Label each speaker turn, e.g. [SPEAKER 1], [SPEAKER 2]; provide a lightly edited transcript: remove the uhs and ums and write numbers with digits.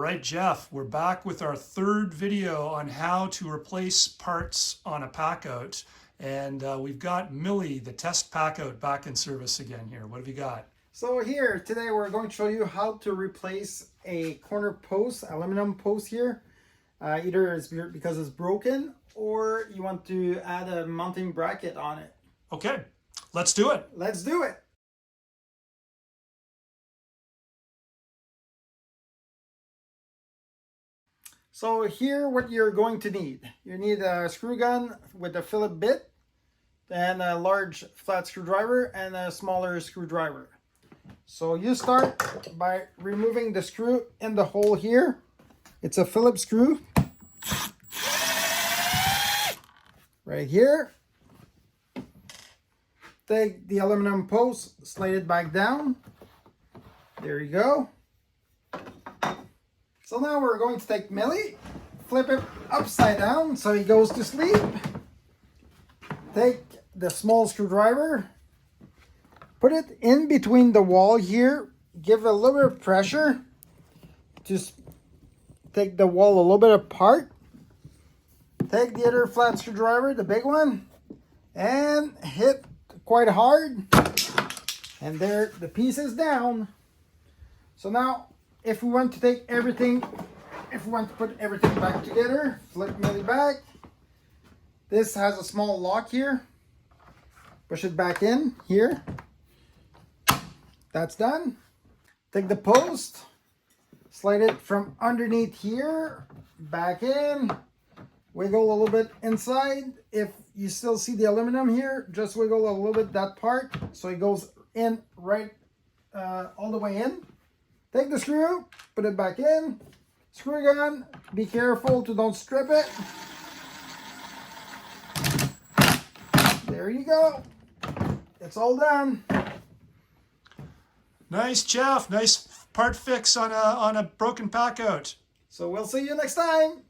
[SPEAKER 1] All right, Jeff, we're back with our third video on how to replace parts on a Packout. And we've got Millie, the test Packout, back in service again here. What have you got?
[SPEAKER 2] So here, today we're going to show you how to replace a corner post, aluminum post here. Either it's because it's broken or you want to add a mounting bracket on it.
[SPEAKER 1] Okay, let's do it.
[SPEAKER 2] Let's do it. So here what you're going to need. You need a screw gun with a Phillips bit and a large flat screwdriver and a smaller screwdriver. So you start by removing the screw in the hole here. It's a Phillips screw. Right here. Take the aluminum post, slide it back down. There you go. So now we're going to take Millie, flip it upside down so he goes to sleep. Take the small screwdriver, put it in between the wall here, give a little bit of pressure, just take the wall a little bit apart. Take the other flat screwdriver, the big one, and hit quite hard. And there, the piece is down. So now, if we want to take everything, if we want to put everything back together, flip Millie back. This has a small lock here. Push it back in here. That's done. Take the post, slide it from underneath here, back in. Wiggle a little bit inside. If you still see the aluminum here, just wiggle a little bit that part so it goes in right all the way in. Take the screw, put it back in, screw gun, be careful to don't strip it. There you go. It's all done.
[SPEAKER 1] Nice, Jeff. Nice part fix on a broken Packout.
[SPEAKER 2] So we'll see you next time.